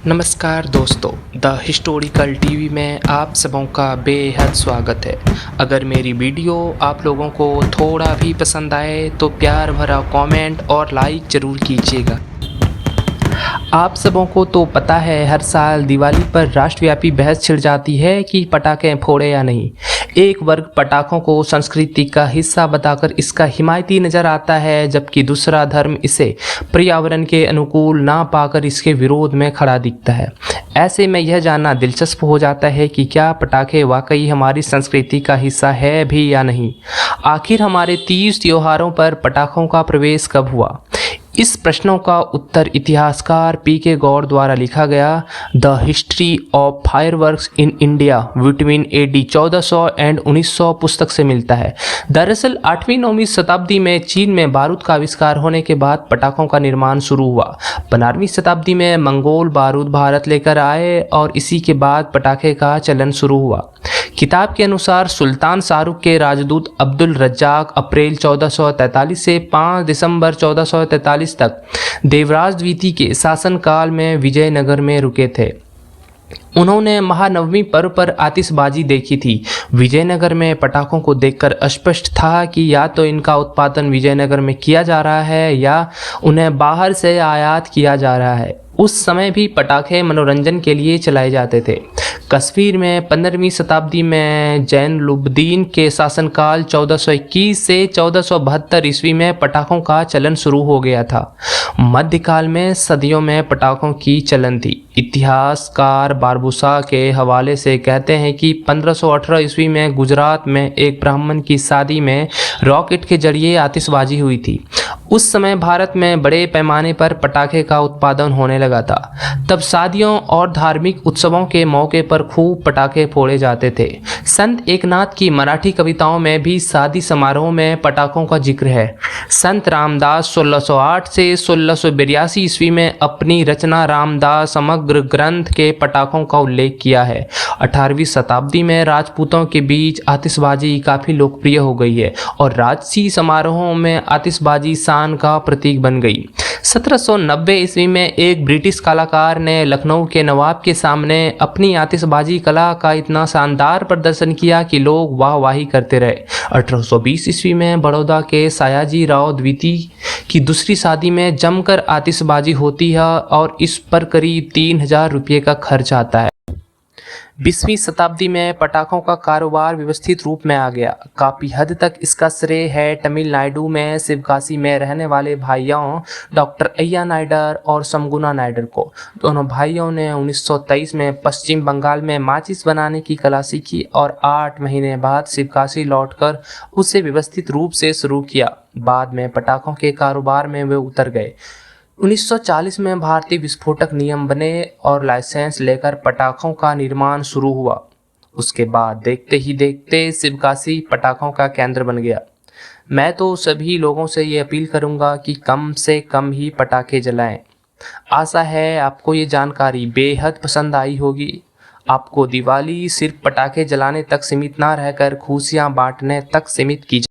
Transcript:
नमस्कार दोस्तों, the historical TV में आप सबों का बेहद स्वागत है। अगर मेरी वीडियो आप लोगों को थोड़ा भी पसंद आए तो प्यार भरा कमेंट और लाइक ज़रूर कीजिएगा। आप सबों को तो पता है हर साल दिवाली पर राष्ट्रव्यापी बहस छिड़ जाती है कि पटाखे फोड़े या नहीं। एक वर्ग पटाखों को संस्कृति का हिस्सा बताकर इसका हिमायती नज़र आता है, जबकि दूसरा धर्म इसे पर्यावरण के अनुकूल ना पाकर इसके विरोध में खड़ा दिखता है। ऐसे में यह जानना दिलचस्प हो जाता है कि क्या पटाखे वाकई हमारी संस्कृति का हिस्सा है भी या नहीं। आखिर हमारे तीज त्योहारों पर पटाखों का प्रवेश कब हुआ? इस प्रश्नों का उत्तर इतिहासकार पी.के. गौड़ द्वारा लिखा गया the history of fireworks in India between AD. 1400 and 1900 पुस्तक से मिलता है। दरअसल 8वीं-9वीं शताब्दी में चीन में बारूद का आविष्कार होने के बाद पटाखों का निर्माण शुरू हुआ। 15वीं शताब्दी में मंगोल बारूद भारत लेकर आए और इसी के बाद पटाखे का चलन शुरू हुआ। किताब के अनुसार सुल्तान शाहरुख के राजदूत अब्दुल रज्जाक अप्रैल 1443 से 5 दिसंबर 1443 तक देवराज द्वितीय के शासनकाल में विजयनगर में रुके थे। उन्होंने महानवमी पर्व पर आतिशबाजी देखी थी। विजयनगर में पटाखों को देखकर स्पष्ट था कि या तो इनका उत्पादन विजयनगर में किया जा रहा है या उन्हें बाहर से आयात किया जा रहा है। उस समय भी पटाखे मनोरंजन के लिए चलाए जाते थे। कश्मीर में 15वीं शताब्दी में जैनुलब्दीन के शासनकाल 1421 से 1472 ईस्वी में पटाखों का चलन शुरू हो गया था। मध्यकाल में सदियों में पटाखों की चलन थी। इतिहासकार बारबूसा के हवाले से कहते हैं कि 1518 ईस्वी में गुजरात में एक ब्राह्मण की शादी में रॉकेट के जरिए आतिशबाजी हुई थी। उस समय भारत में बड़े पैमाने पर पटाखे का उत्पादन होने लगा था। तब शादियों और धार्मिक उत्सवों के मौके पर खूब पटाखे फोड़े जाते थे। संत एकनाथ की मराठी कविताओं में भी शादी समारोह में पटाखों का जिक्र है। संत रामदास 1608 से 1682 ईस्वी में अपनी रचना रामदास समग्र ग्रंथ के पटाखों का उल्लेख किया है। 18वीं शताब्दी में राजपूतों के बीच आतिशबाजी काफ़ी लोकप्रिय हो गई है और राजसी समारोहों में आतिशबाजी शान का प्रतीक बन गई। 1790 ईस्वी में एक ब्रिटिश कलाकार ने लखनऊ के नवाब के सामने अपनी आतिशबाजी कला का इतना शानदार प्रदर्शन किया कि लोग वाहवाही करते रहे। 1820 ईस्वी में बड़ौदा के सयाजी राव द्वितीय की दूसरी शादी में जमकर आतिशबाजी होती है और इस पर करीब 3000 रुपये का खर्च आता है। 20वीं शताब्दी में पटाखों का कारोबार व्यवस्थित रूप में आ गया। काफ़ी हद तक इसका श्रेय है तमिलनाडु में शिवकाशी में रहने वाले भाइयों डॉक्टर अय्या नायडर और समगुना नायडर को। दोनों भाइयों ने 1923 में पश्चिम बंगाल में माचिस बनाने की कला सीखी और 8 महीने बाद शिवकाशी लौटकर उसे व्यवस्थित रूप से शुरू किया। बाद में पटाखों के कारोबार में वे उतर गए। 1940 में भारतीय विस्फोटक नियम बने और लाइसेंस लेकर पटाखों का निर्माण शुरू हुआ। उसके बाद देखते ही देखते शिवकाशी पटाखों का केंद्र बन गया। मैं तो सभी लोगों से ये अपील करूंगा कि कम से कम ही पटाखे जलाएं। आशा है आपको ये जानकारी बेहद पसंद आई होगी। आपको दिवाली सिर्फ पटाखे जलाने तक सीमित ना रहकर खुशियां बांटने तक सीमित कीजिए।